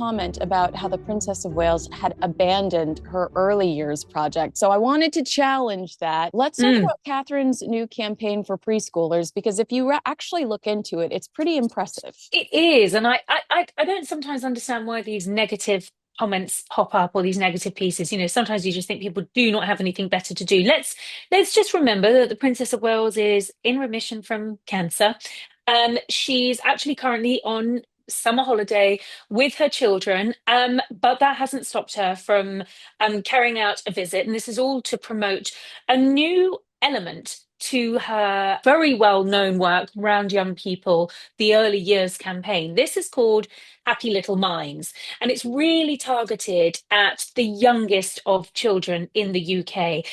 comment about how the Princess of Wales had abandoned her early years project. So I wanted to challenge that. Let's talk Mm, about Catherine's new campaign for preschoolers, because if you actually look into it, it's pretty impressive. it is, and I don't sometimes understand why these negative comments pop up or these negative pieces. Sometimes you just think people do not have anything better to do. Let's just remember that the Princess of Wales is in remission from cancer. She's actually currently on summer holiday with her children, but that hasn't stopped her from carrying out a visit, and this is all to promote a new element to her very well known work around young people, the early years campaign. This is called Happy Little Minds, and it's really targeted at the youngest of children in the UK.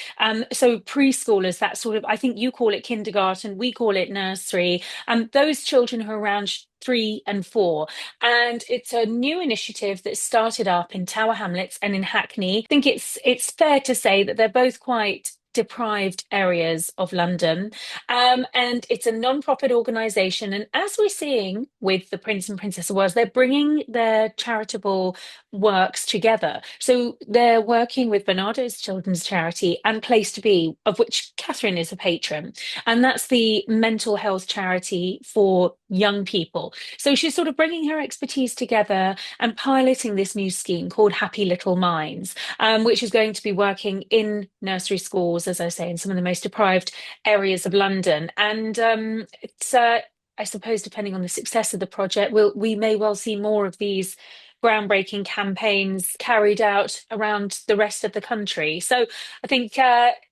So preschoolers, that sort of, I think you call it kindergarten, we call it nursery, and those children who are around 3 and 4. And it's a new initiative that started up in Tower Hamlets and in Hackney. I think it's fair to say that they're both quite deprived areas of London. And it's a non-profit organisation. And as we're seeing with the Prince and Princess of Wales, they're bringing their charitable works together. So they're working with Bernardo's Children's Charity and Place to Be, of which Catherine is a patron. And that's the mental health charity for young people. So she's sort of bringing her expertise together and piloting this new scheme called Happy Little Minds, which is going to be working in nursery schools, as I say, in some of the most deprived areas of London. And I suppose, depending on the success of the project, we may well see more of these groundbreaking campaigns carried out around the rest of the country. So I think,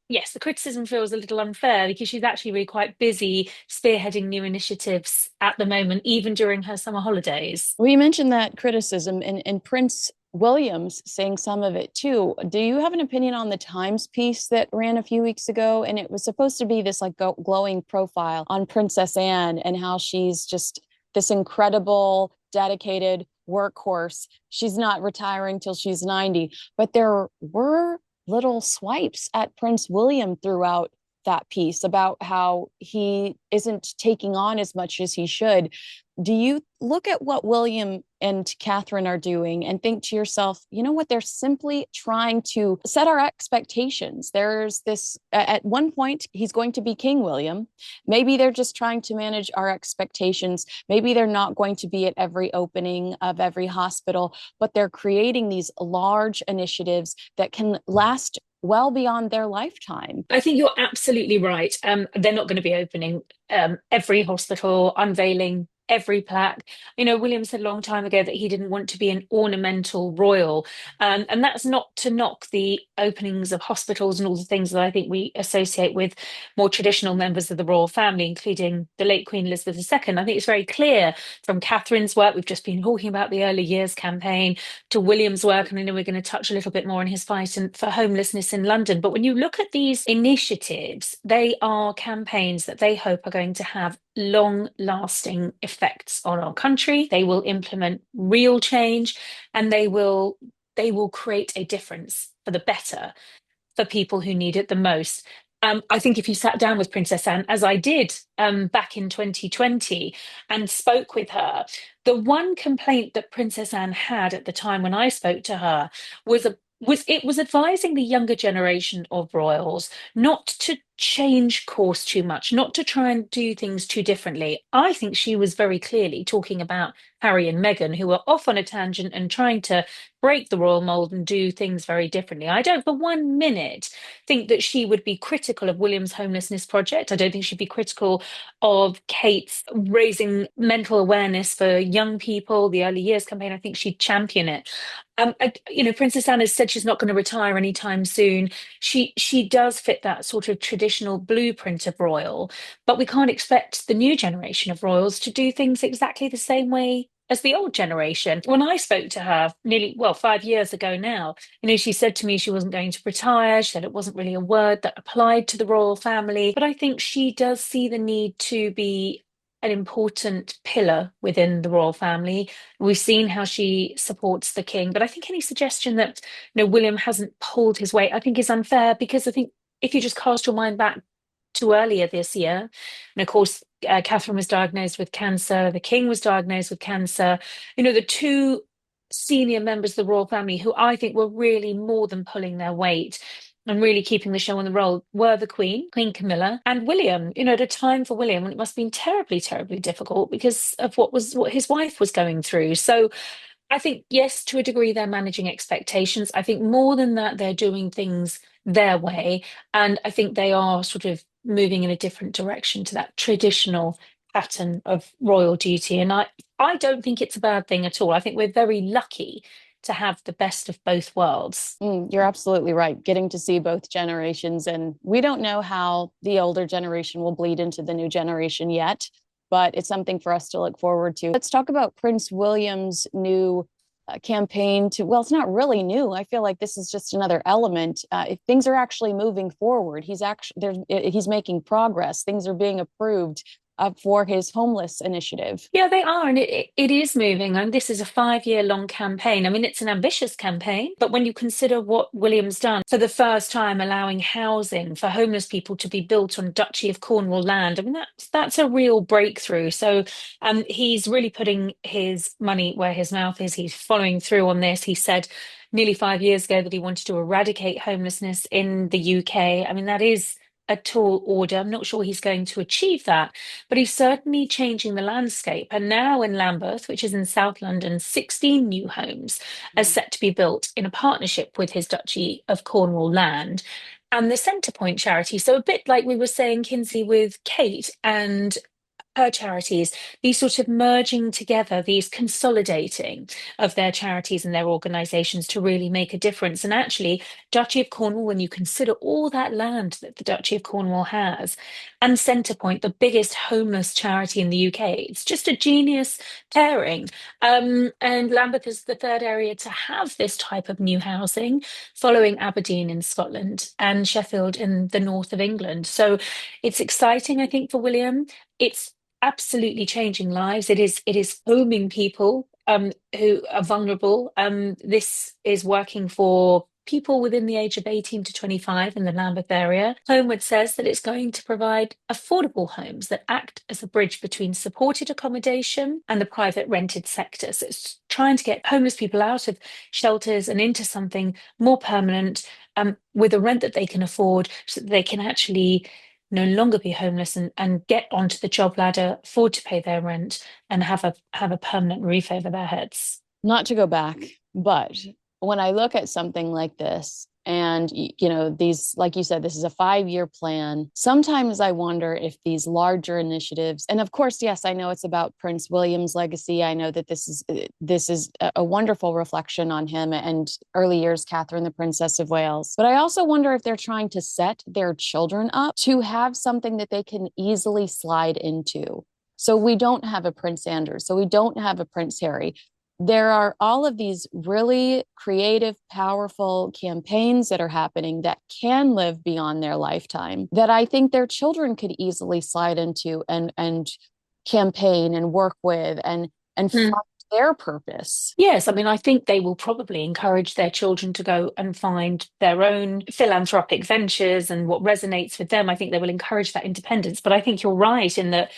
yes, the criticism feels a little unfair because she's actually really quite busy spearheading new initiatives at the moment, even during her summer holidays. Well, you mentioned that criticism, and Prince William's saying some of it too. Do you have an opinion on the Times piece that ran a few weeks ago? And it was supposed to be this like glowing profile on Princess Anne and how she's just this incredible, dedicated workhorse. She's not retiring till she's 90. But there were little swipes at Prince William throughout that piece about how he isn't taking on as much as he should. Do you look at what William and Catherine are doing and think to yourself, you know what, they're simply trying to set our expectations? There's this, at one point, he's going to be King William. Maybe they're just trying to manage our expectations. Maybe they're not going to be at every opening of every hospital, but they're creating these large initiatives that can last well beyond their lifetime. I think you're absolutely right. They're not going to be opening every hospital, unveiling every plaque. William said a long time ago that he didn't want to be an ornamental royal. And that's not to knock the openings of hospitals and all the things that I think we associate with more traditional members of the royal family, including the late Queen Elizabeth II. I think it's very clear from Catherine's work, we've just been talking about the early years campaign, to William's work, and I know we're going to touch a little bit more on his fight for homelessness in London. But when you look at these initiatives, they are campaigns that they hope are going to have long lasting effects on our country. They will implement real change, and they will create a difference for the better for people who need it the most. I think if you sat down with Princess Anne, as I did back in 2020, and spoke with her, the one complaint that Princess Anne had at the time when I spoke to her was advising the younger generation of royals not to change course too much, not to try and do things too differently. I think she was very clearly talking about Harry and Meghan, who were off on a tangent and trying to break the royal mold and do things very differently. I don't for 1 minute think that she would be critical of William's homelessness project. I don't think she'd be critical of Kate's raising mental awareness for young people, the early years campaign. I think she'd champion it. Princess Anne has said she's not going to retire anytime soon. She does fit that sort of traditional blueprint of royal, but we can't expect the new generation of royals to do things exactly the same way as the old generation. When I spoke to her nearly, well, 5 years ago now, she said to me she wasn't going to retire. She said it wasn't really a word that applied to the royal family. But I think she does see the need to be an important pillar within the royal family. We've seen how she supports the king, but I think any suggestion that William hasn't pulled his weight, I think is unfair, because I think if you just cast your mind back to earlier this year, and of course, Catherine was diagnosed with cancer, the king was diagnosed with cancer. The two senior members of the royal family who I think were really more than pulling their weight and really keeping the show on the roll were the Queen, Queen Camilla, and William. At a time for William when it must have been terribly, terribly difficult because of what his wife was going through. So I think, yes, to a degree, they're managing expectations. I think more than that, they're doing things their way. And I think they are sort of moving in a different direction to that traditional pattern of royal duty. And I don't think it's a bad thing at all. I think we're very lucky to have the best of both worlds. You're absolutely right. Getting to see both generations, and we don't know how the older generation will bleed into the new generation yet, but it's something for us to look forward to. Let's talk about Prince William's new campaign to, well, it's not really new. I feel like this is just another element. If things are actually moving forward. He's making progress. Things are being approved for his homeless initiative. Yeah, they are, and it is moving. And this is a 5 year long campaign. I mean, it's an ambitious campaign, but when you consider what William's done for the first time, allowing housing for homeless people to be built on Duchy of Cornwall land, I mean, that's a real breakthrough. So, he's really putting his money where his mouth is. He's following through on this. He said nearly 5 years ago that he wanted to eradicate homelessness in the UK. I mean, that is a tall order. I'm not sure he's going to achieve that, but he's certainly changing the landscape. And now in Lambeth, which is in South London, 16 new homes are set to be built in a partnership with his Duchy of Cornwall land and the Centrepoint charity. So a bit like we were saying, Kinsey, with Kate and her charities, these sort of merging together, these consolidating of their charities and their organisations to really make a difference. And actually, Duchy of Cornwall, when you consider all that land that the Duchy of Cornwall has, and Centrepoint, the biggest homeless charity in the UK, it's just a genius pairing. And Lambeth is the third area to have this type of new housing, following Aberdeen in Scotland and Sheffield in the north of England. So it's exciting, I think, for William. It's absolutely changing lives. It is homing people who are vulnerable. This is working for people within the age of 18 to 25 in the Lambeth area. Homeward says that it's going to provide affordable homes that act as a bridge between supported accommodation and the private rented sector. So it's trying to get homeless people out of shelters and into something more permanent, with a rent that they can afford, so that they can actually no longer be homeless and get onto the job ladder, afford to pay their rent, and have a permanent roof over their heads. Not to go back, but when I look at something like this, and these, like you said, this is a 5 year plan. Sometimes I wonder if these larger initiatives, and of course, yes, I know it's about Prince William's legacy. I know that this is a wonderful reflection on him and early years Catherine, the Princess of Wales. But I also wonder if they're trying to set their children up to have something that they can easily slide into. So we don't have a Prince Andrew. So we don't have a Prince Harry. There are all of these really creative, powerful campaigns that are happening that can live beyond their lifetime that I think their children could easily slide into and campaign and work with and find their purpose. Yes, I mean, I think they will probably encourage their children to go and find their own philanthropic ventures and what resonates with them. I think they will encourage that independence. But I think you're right in that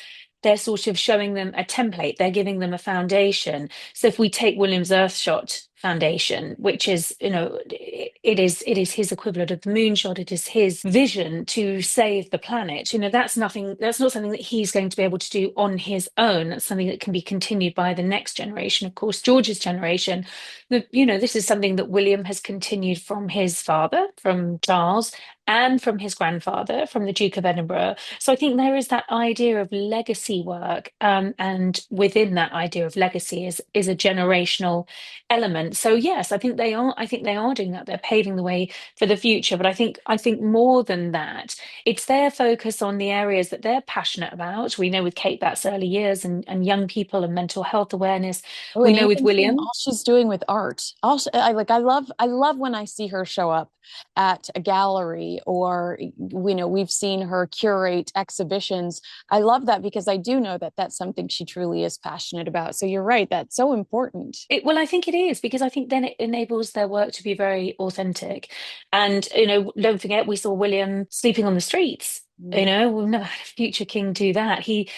they're sort of showing them a template, they're giving them a foundation. So if we take William's Earthshot Foundation, which is, it is his equivalent of the moonshot, it is his vision to save the planet. That's not something that he's going to be able to do on his own. That's something that can be continued by the next generation, of course, George's generation. This is something that William has continued from his father, from Charles, and from his grandfather, from the Duke of Edinburgh. So I think there is that idea of legacy work, and within that idea of legacy is a generational element. So yes, I think they are. I think they are doing that. They're paving the way for the future. But I think more than that, it's their focus on the areas that they're passionate about. We know with Kate, that's early years and young people and mental health awareness. Oh, We and know with even seeing William. all she's doing with art. Also, I love when I see her show up at a gallery, or we've seen her curate exhibitions. I love that because I do know that that's something she truly is passionate about. So you're right, that's so important. Well, I think it is because I think then it enables their work to be very authentic. And, don't forget, we saw William sleeping on the streets. Mm. We've never had a future king do that. He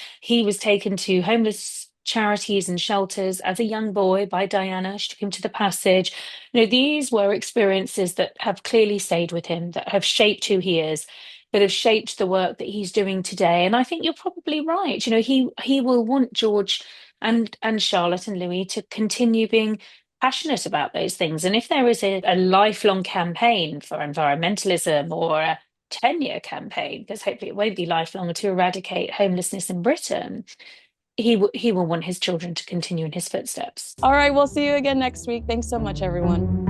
was taken to homeless charities and shelters as a young boy by Diana. She took him to the passage. These were experiences that have clearly stayed with him, that have shaped who he is, that have shaped the work that he's doing today. And I think you're probably right. He will want George and Charlotte and Louis to continue being passionate about those things. And if there is a lifelong campaign for environmentalism or a 10-year campaign, because hopefully it won't be lifelong, to eradicate homelessness in Britain, he will want his children to continue in his footsteps. All right, we'll see you again next week. Thanks so much, everyone.